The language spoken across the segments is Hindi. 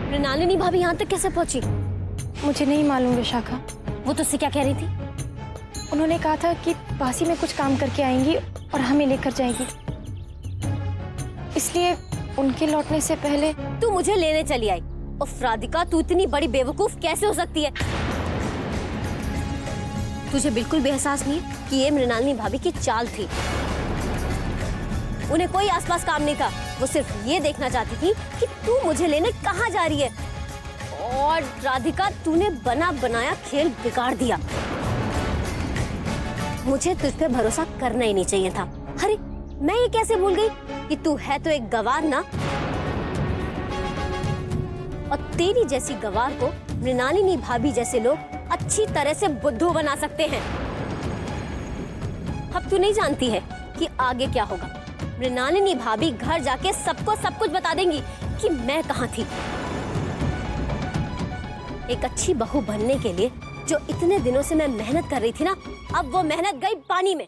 मृणालिनी भाभी यहाँ तक कैसे पहुंची? मुझे नहीं मालूम विशाखा। वो तुझसे क्या कह रही थी? उन्होंने कहा था कि पासी में कुछ काम करके आएंगी और हमें लेकर जाएगी, इसलिए उनके लौटने से पहले। तू मुझे लेने चली आई। उफ राधिका, तू इतनी बड़ी बेवकूफ कैसे हो सकती है? तुझे बिल्कुल भी एहसास नहीं है कि ये मृणालिनी भाभी की चाल थी। उन्हें कोई आसपास काम नहीं था, वो सिर्फ ये देखना चाहती थी कि तू मुझे लेने कहाँ जा रही है। और राधिका, तूने बना बनाया खेल बिगाड़ दिया। मुझे तुझ पे भरोसा करना ही नहीं चाहिए था। अरे मैं ये कैसे भूल गई कि तू है तो एक गवार ना, और तेरी जैसी गवार को मृणालिनी भाभी जैसे लोग अच्छी तरह से बुद्धू बना सकते हैं। अब तू नहीं जानती है कि आगे क्या होगा। मृणालिनी भाभी घर जाके सबको सब कुछ बता देंगी कि मैं कहाँ थी। एक अच्छी बहू बनने के लिए जो इतने दिनों से मैं मेहनत कर रही थी ना, अब वो मेहनत गई पानी में।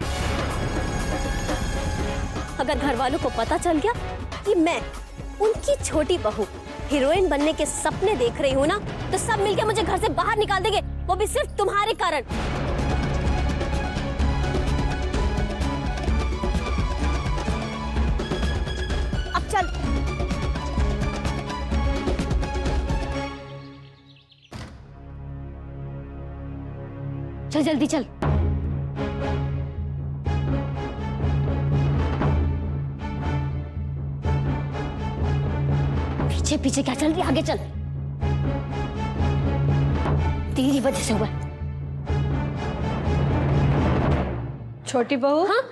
अगर घर वालों को पता चल गया कि मैं उनकी छोटी बहू हीरोइन बनने के सपने देख रही हूँ ना, तो सब मिलकर मुझे घर से बाहर निकाल देंगे, वो भी सिर्फ तुम्हारे कारण। अब चल। चल जल्दी चल। पीछे पीछे क्या चल रही है? आगे चल। तेरी वजह से हुआ है। छोटी बहू। हाँ?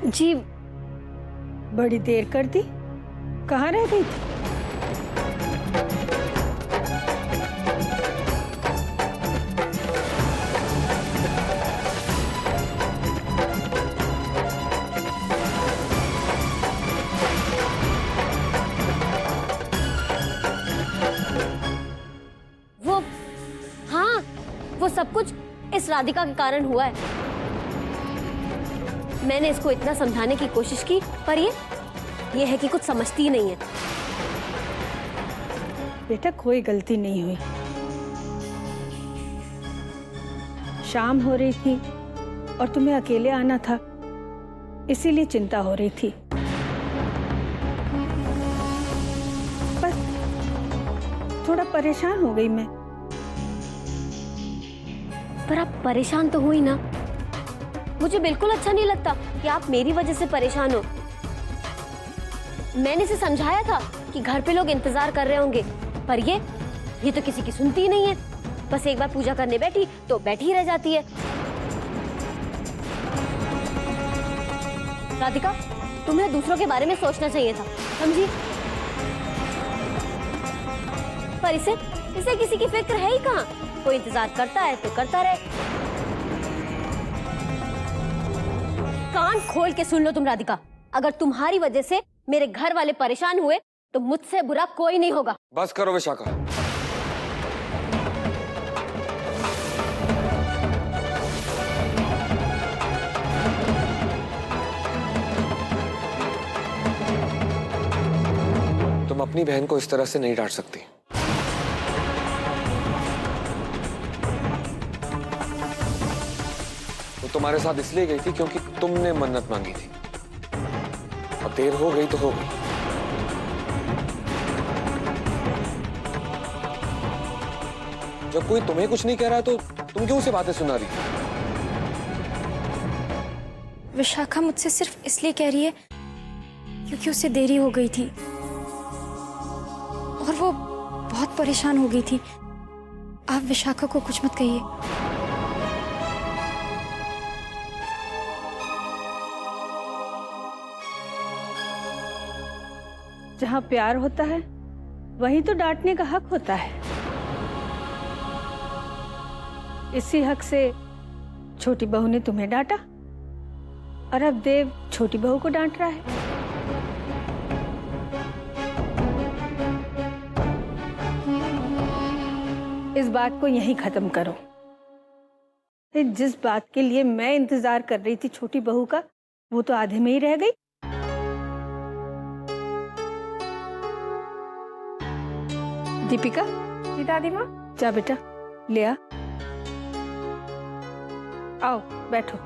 जी, बड़ी देर कर दी, कहाँ रह गई थी? वो सब कुछ इस राधिका के कारण हुआ है। मैंने इसको इतना समझाने की कोशिश की, पर ये है कि कुछ समझती ही नहीं है। बेटा, कोई गलती नहीं हुई। शाम हो रही थी और तुम्हें अकेले आना था, इसीलिए चिंता हो रही थी। बस थोड़ा परेशान हो गई मैं। पर आप परेशान तो हुई ना। मुझे बिल्कुल अच्छा नहीं लगता कि आप मेरी वजह से परेशान हो। मैंने इसे समझाया था कि घर पे लोग इंतजार कर रहे होंगे, पर ये तो किसी की सुनती ही नहीं है। बस एक बार पूजा करने बैठी तो बैठी ही रह जाती है। राधिका, तुम्हें दूसरों के बारे में सोचना चाहिए था, समझी? पर इसे किसी की फिक्र है ही कहाँ। कोई इंतजार करता है तो करता रहे। कान खोल के सुन लो तुम राधिका, अगर तुम्हारी वजह से मेरे घर वाले परेशान हुए तो मुझसे बुरा कोई नहीं होगा। बस करो विशाखा। तुम अपनी बहन को इस तरह से नहीं डांट सकती। वो तुम्हारे साथ इसलिए गई थी क्योंकि तुमने मन्नत मांगी थी। अब देर हो गई तो हो गई। जब कोई तुम्हें कुछ नहीं कह रहा है तो तुम क्यों उसे बातें सुना रही? विशाखा मुझसे सिर्फ इसलिए कह रही है क्योंकि उसे देरी हो गई थी और वो बहुत परेशान हो गई थी। आप विशाखा को कुछ मत कहिए। जहां प्यार होता है वहीं तो डांटने का हक होता है। इसी हक से छोटी बहू ने तुम्हें डांटा और अब देव छोटी बहू को डांट रहा है। इस बात को यहीं खत्म करो जिस बात के लिए मैं इंतजार कर रही थी छोटी बहू का, वो तो आधे में ही रह गई। दीपिका। जी दादी माँ। जा बेटा, ले आ। आओ बैठो।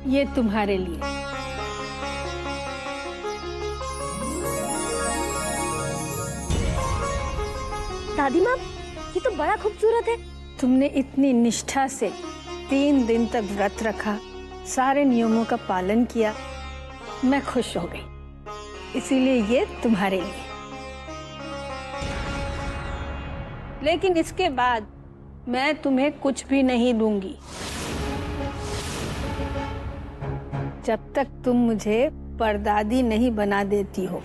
ये तुम्हारे लिए। दादी माँ, ये तो बड़ा खूबसूरत है। तुमने इतनी निष्ठा से 3 दिन तक व्रत रखा, सारे नियमों का पालन किया, मैं खुश हो गई, इसीलिए ये तुम्हारे लिए। लेकिन इसके बाद मैं तुम्हें कुछ भी नहीं दूंगी जब तक तुम मुझे परदादी नहीं बना देती हो।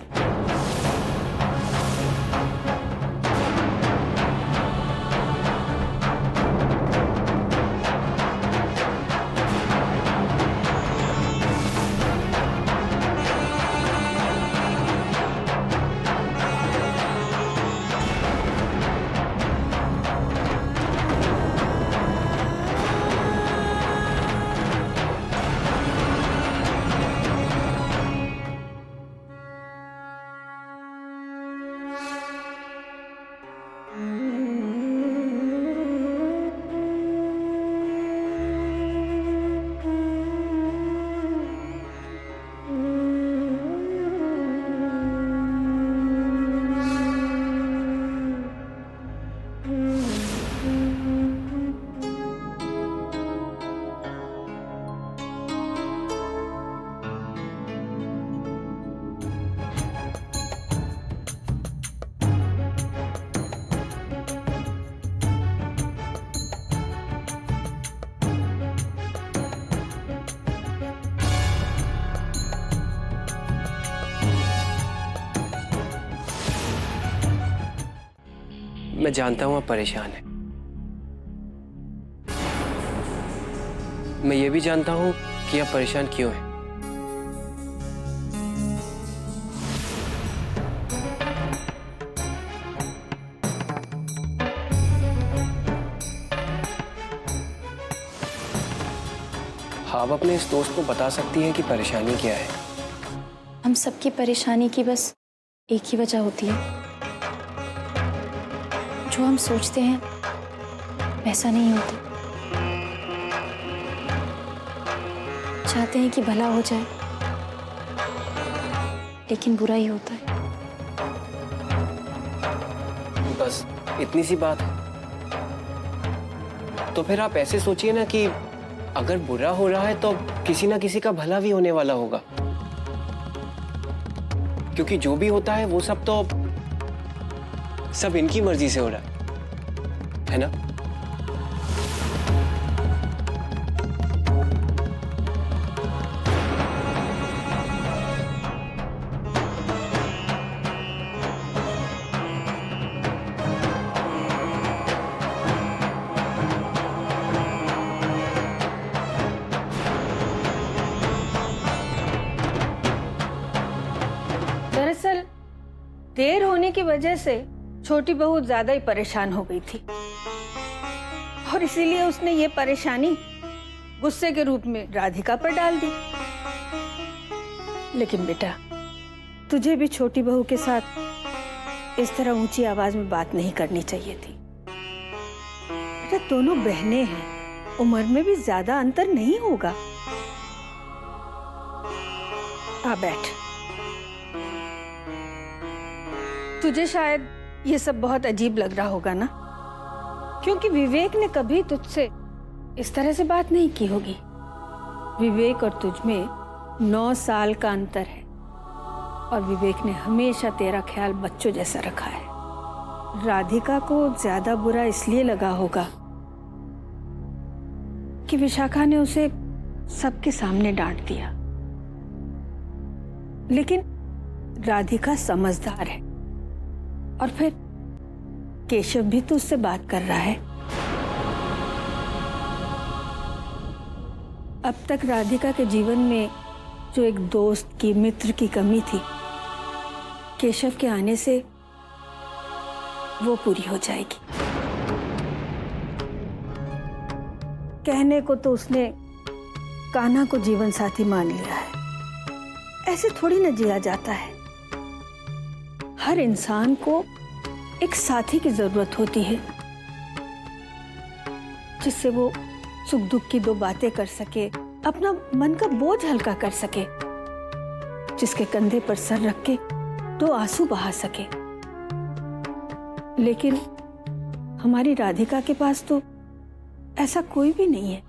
मैं जानता हूं आप परेशान हैं। मैं ये भी जानता हूं कि आप परेशान क्यों हैं। आप अपने इस दोस्त को बता सकती हैं कि परेशानी क्या है? हम सबकी परेशानी की बस एक ही वजह होती है, जो हम सोचते हैं वैसा नहीं होता। चाहते हैं कि भला हो जाए, लेकिन बुरा ही होता है। बस इतनी सी बात है। तो फिर आप ऐसे सोचिए ना कि अगर बुरा हो रहा है तो किसी ना किसी का भला भी होने वाला होगा, क्योंकि जो भी होता है वो सब इनकी मर्जी से हो रहा है ना? दरअसल देर होने की वजह से छोटी बहू ज्यादा ही परेशान हो गई थी और इसीलिए उसने ये परेशानी गुस्से के रूप में राधिका पर डाल दी। लेकिन बेटा, तुझे भी छोटी बहू के साथ इस तरह ऊंची आवाज में बात नहीं करनी चाहिए थी। बेटा, दोनों बहनें हैं, उम्र में भी ज्यादा अंतर नहीं होगा। आ बैठ। तुझे शायद ये सब बहुत अजीब लग रहा होगा ना, क्योंकि विवेक ने कभी तुझसे इस तरह से बात नहीं की होगी। विवेक और तुझ में 9 साल का अंतर है और विवेक ने हमेशा तेरा ख्याल बच्चों जैसा रखा है। राधिका को ज्यादा बुरा इसलिए लगा होगा कि विशाखा ने उसे सबके सामने डांट दिया, लेकिन राधिका समझदार है और फिर केशव भी तो उससे बात कर रहा है। अब तक राधिका के जीवन में जो एक दोस्त की, मित्र की कमी थी, केशव के आने से वो पूरी हो जाएगी। कहने को तो उसने कान्हा को जीवन साथी मान लिया है, ऐसे थोड़ी न जिया जाता है। हर इंसान को एक साथी की जरूरत होती है, जिससे वो सुख दुख की दो बातें कर सके, अपना मन का बोझ हल्का कर सके, जिसके कंधे पर सर रख के दो आंसू बहा सके। लेकिन हमारी राधिका के पास तो ऐसा कोई भी नहीं है।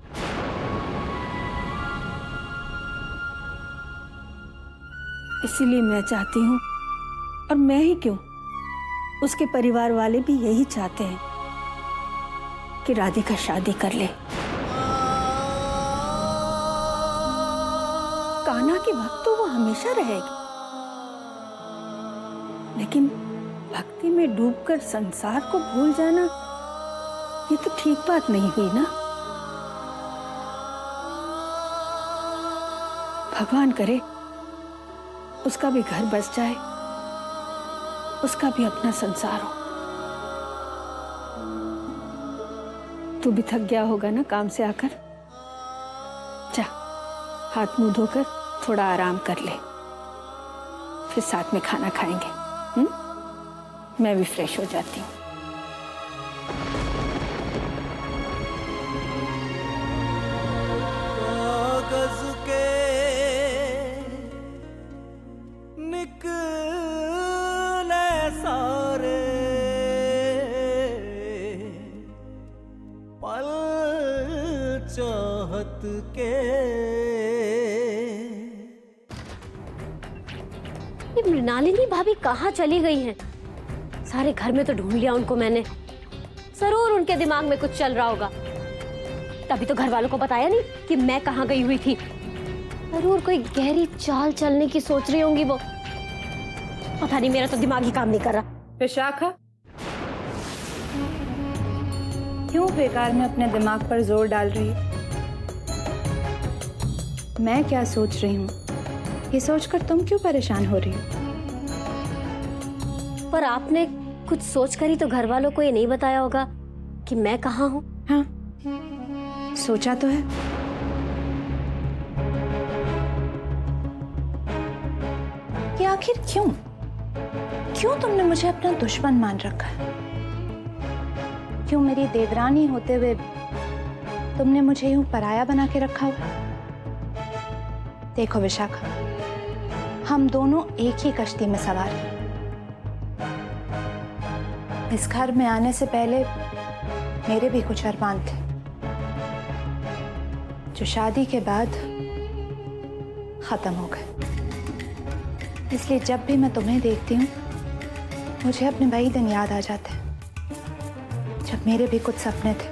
इसीलिए मैं चाहती हूं, और मैं ही क्यों, उसके परिवार वाले भी यही चाहते हैं कि राधिका शादी कर ले। कान्हा की भक्त तो वो हमेशा रहेगी, लेकिन भक्ति में डूबकर संसार को भूल जाना, ये तो ठीक बात नहीं हुई ना। भगवान करे उसका भी घर बस जाए, उसका भी अपना संसार हो। तू भी थक गया होगा ना काम से आकर, जा हाथ मुंह धोकर थोड़ा आराम कर ले, फिर साथ में खाना खाएंगे। मैं भी फ्रेश हो जाती हूँ। कागज के निकले सारे पल चाहत के। ये मृणालिनी भाभी कहाँ चली गई हैं? सारे घर में तो ढूंढ लिया उनको मैंने। जरूर उनके दिमाग में कुछ चल रहा होगा, तभी तो घर वालों को बताया नहीं कि मैं कहाँ गई हुई थी। जरूर कोई गहरी चाल चलने की सोच रही होंगी वो। पता नहीं, मेरा तो दिमाग ही काम नहीं कर रहा। विशाखा, क्यों बेकार में अपने दिमाग पर जोर डाल रही है? मैं क्या सोच रही हूँ, ये सोचकर तुम क्यों परेशान हो रही हो? पर आपने कुछ सोच कर ही तो घर वालों को ये नहीं बताया होगा कि मैं कहाँ हूँ। हाँ, सोचा तो है। कि आखिर क्यों तुमने मुझे अपना दुश्मन मान रखा है? क्यों मेरी देवरानी होते हुए तुमने मुझे यूं पराया बना के रखा हुआ? देखो विशाखा, हम दोनों एक ही कश्ती में सवार हैं। इस घर में आने से पहले मेरे भी कुछ अरमान थे, जो शादी के बाद खत्म हो गए। इसलिए जब भी मैं तुम्हें देखती हूँ, मुझे अपने वही दिन याद आ जाते हैं जब मेरे भी कुछ सपने थे।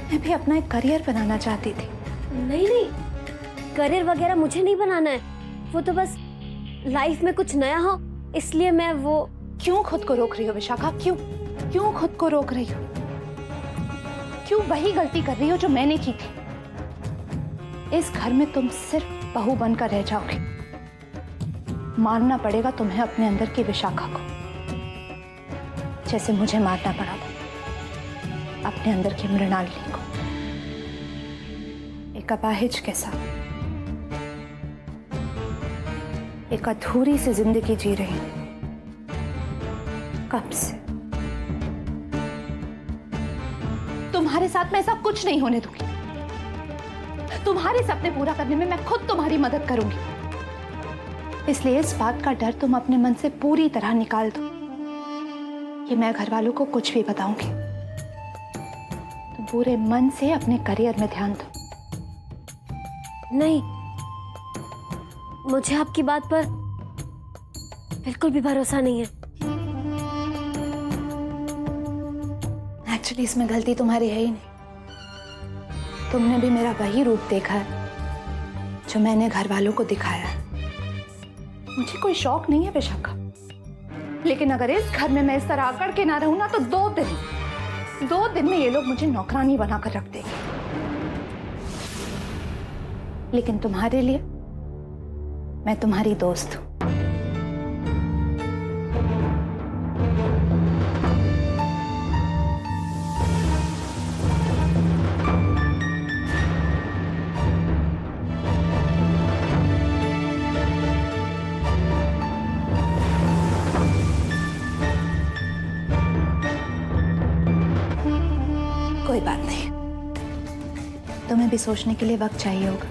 मैं भी अपना एक करियर बनाना चाहती थी। नहीं नहीं, करियर वगैरह मुझे नहीं बनाना है। वो तो बस लाइफ में कुछ नया हो, इसलिए मैं वो। क्यों खुद को रोक रही हो विशाखा? क्यों खुद को रोक रही हो? क्यों वही गलती कर रही हो जो मैंने की थी? इस घर में तुम सिर्फ बहू बनकर रह जाओगे। मारना पड़ेगा तुम्हें अपने अंदर की विशाखा को, जैसे मुझे मारना पड़ा था अपने अंदर की मृणालिनी को। एक अपाहिज के साथ एक अधूरी सी जिंदगी जी रही हूं। कब से? तुम्हारे साथ मैं ऐसा कुछ नहीं होने दूंगी। तुम्हारे सपने पूरा करने में मैं खुद तुम्हारी मदद करूंगी। इसलिए इस बात का डर तुम अपने मन से पूरी तरह निकाल दो कि मैं घर वालों को कुछ भी बताऊंगी। तुम पूरे मन से अपने करियर में ध्यान दो। नहीं, मुझे आपकी बात पर बिल्कुल भी भरोसा नहीं है। एक्चुअली इसमें गलती तुम्हारी है ही नहीं। तुमने भी मेरा वही रूप देखा है जो मैंने घर वालों को दिखाया है। मुझे कोई शौक नहीं है विशाखा, लेकिन अगर इस घर में मैं इस तरह आकर के ना रहूं ना, तो दो दिन में ये लोग मुझे नौकरानी बनाकर रख देंगे। लेकिन तुम्हारे लिए मैं तुम्हारी दोस्त हूं। कोई बात नहीं, तुम्हें भी सोचने के लिए वक्त चाहिए होगा।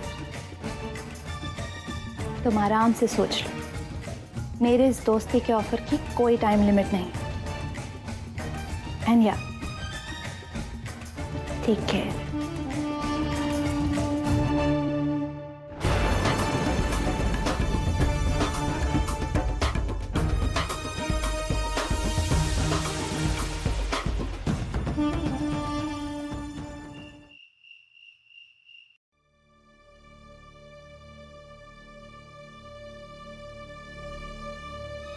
तुम आराम से सोच लो। मेरे इस दोस्ती के ऑफर की कोई टाइम लिमिट नहीं। एंड या ठीक है।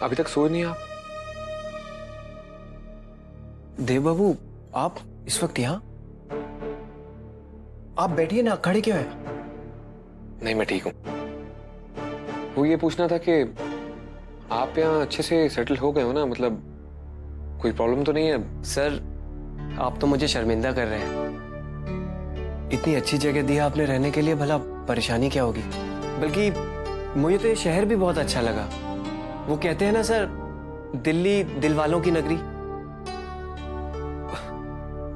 अभी तक सोए नहीं आप? देव बाबू, आप इस वक्त यहाँ? आप बैठिए ना, खड़े क्यों हैं? नहीं, मैं ठीक हूँ। वो ये पूछना था कि आप यहाँ अच्छे से सेटल हो गए हो ना? मतलब कोई प्रॉब्लम तो नहीं है? सर, आप तो मुझे शर्मिंदा कर रहे हैं। इतनी अच्छी जगह दी आपने रहने के लिए, भला परेशानी क्या होगी? बल्कि मुझे तो ये शहर भी बहुत अच्छा लगा। वो कहते हैं ना सर, दिल्ली दिल वालों की नगरी।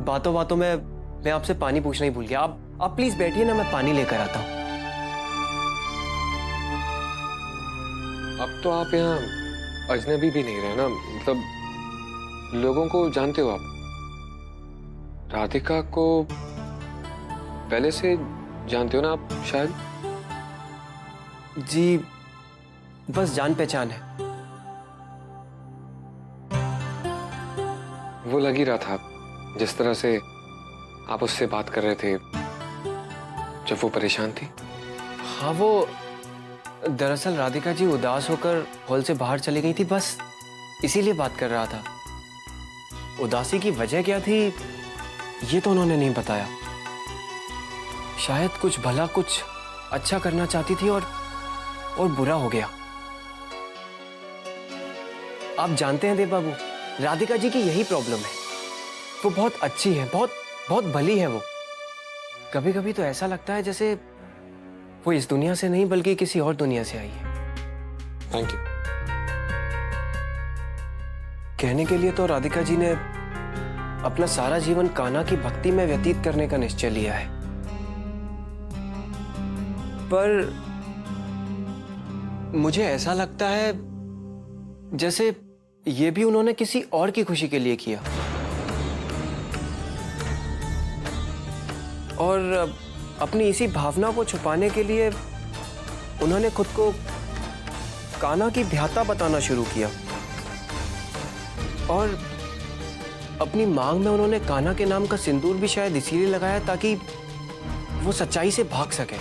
बातों बातों में मैं आपसे पानी पूछना ही भूल गया। आप प्लीज बैठिए ना, मैं पानी लेकर आता हूँ। अब तो आप यहाँ अजनबी भी नहीं रहे ना, मतलब लोगों को जानते हो आप। राधिका को पहले से जानते हो ना आप शायद? जी, बस जान पहचान है। वो लग ही रहा था, जिस तरह से आप उससे बात कर रहे थे जब वो परेशान थी। हाँ, वो दरअसल राधिका जी उदास होकर हॉल से बाहर चली गई थी, बस इसीलिए बात कर रहा था। उदासी की वजह क्या थी ये तो उन्होंने नहीं बताया। शायद कुछ भला, कुछ अच्छा करना चाहती थी और बुरा हो गया। आप जानते हैं देव बाबू, राधिका जी की यही प्रॉब्लम है। वो बहुत अच्छी है, बहुत भली है वो। कभी कभी तो ऐसा लगता है जैसे वो इस दुनिया से नहीं बल्कि किसी और दुनिया से आई है। Thank you. कहने के लिए तो राधिका जी ने अपना सारा जीवन कान्हा की भक्ति में व्यतीत करने का निश्चय लिया है, पर मुझे ऐसा लगता है जैसे ये भी उन्होंने किसी और की खुशी के लिए किया। और अपनी इसी भावना को छुपाने के लिए उन्होंने खुद को कान्हा की भ्राता बताना शुरू किया। और अपनी मांग में उन्होंने कान्हा के नाम का सिंदूर भी शायद इसीलिए लगाया ताकि वो सच्चाई से भाग सके।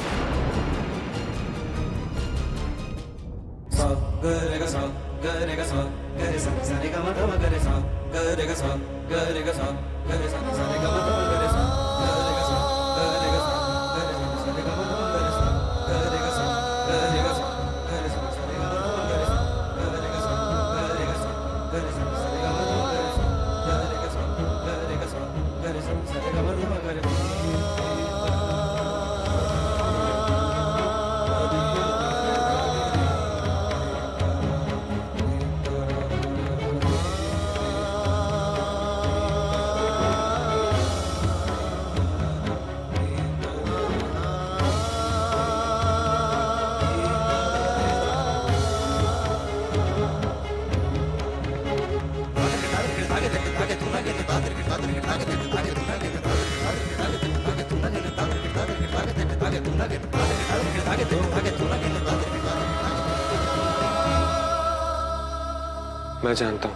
मैं जानता हूं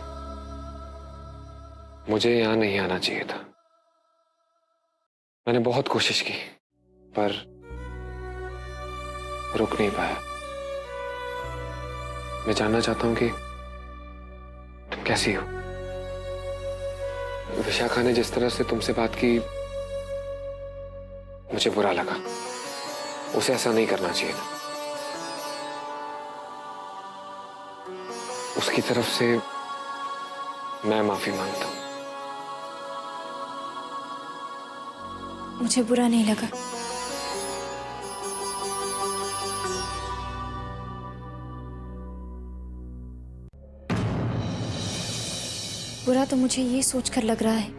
मुझे यहां नहीं आना चाहिए था। मैंने बहुत कोशिश की पर रुक नहीं पाया। मैं जानना चाहता हूं कि तुम कैसी हो। विशाखा ने जिस तरह से तुमसे बात की मुझे बुरा लगा। उसे ऐसा नहीं करना चाहिए था। उसकी तरफ से मैं माफी मांगता हूँ। मुझे बुरा नहीं लगा। बुरा तो मुझे ये सोचकर लग रहा है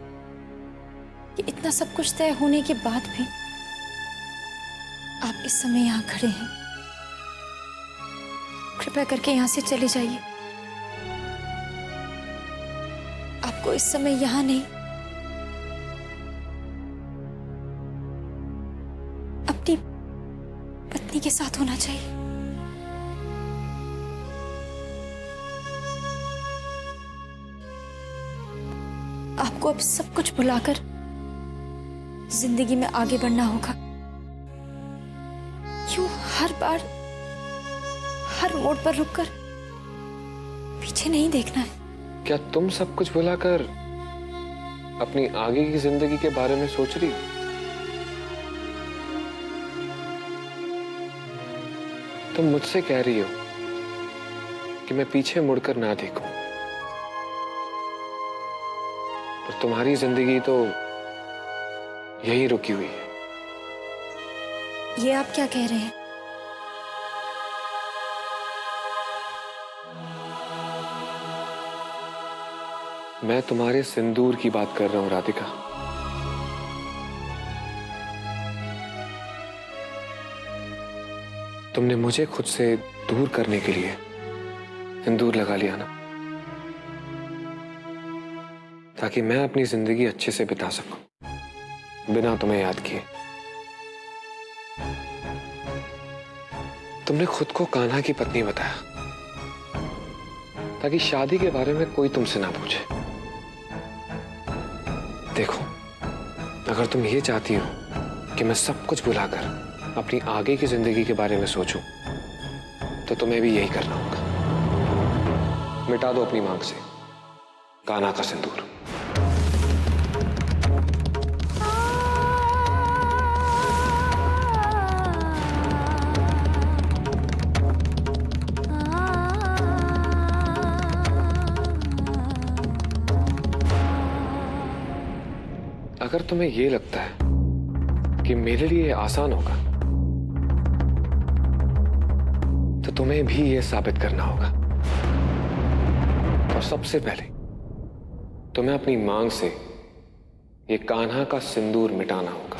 कि इतना सब कुछ तय होने के बाद भी आप इस समय यहाँ खड़े हैं। कृपया करके यहाँ से चले जाइए। आपको इस समय यहाँ नहीं, अपनी पत्नी के साथ होना चाहिए। आपको अब सब कुछ भुलाकर जिंदगी में आगे बढ़ना होगा। क्यों हर बार हर मोड़ पर रुककर पीछे नहीं देखना है? क्या तुम सब कुछ भुलाकर अपनी आगे की जिंदगी के बारे में सोच रही हो? तुम मुझसे कह रही हो कि मैं पीछे मुड़कर ना देखूं, पर तुम्हारी जिंदगी तो यही रुकी हुई है। ये आप क्या कह रहे हैं? मैं तुम्हारे सिंदूर की बात कर रहा हूं राधिका। तुमने मुझे खुद से दूर करने के लिए सिंदूर लगा लिया ना, ताकि मैं अपनी जिंदगी अच्छे से बिता सकूं बिना तुम्हें याद किए। तुमने खुद को कान्हा की पत्नी बताया ताकि शादी के बारे में कोई तुमसे ना पूछे। देखो, अगर तुम ये चाहती हो कि मैं सब कुछ भुलाकर अपनी आगे की जिंदगी के बारे में सोचूं, तो तुम्हें भी यही करना होगा। मिटा दो अपनी मांग से कान्हा का सिंदूर। अगर तुम्हें यह लगता है कि मेरे लिए आसान होगा, तो तुम्हें भी यह साबित करना होगा। और सबसे पहले तुम्हें अपनी मांग से ये कान्हा का सिंदूर मिटाना होगा।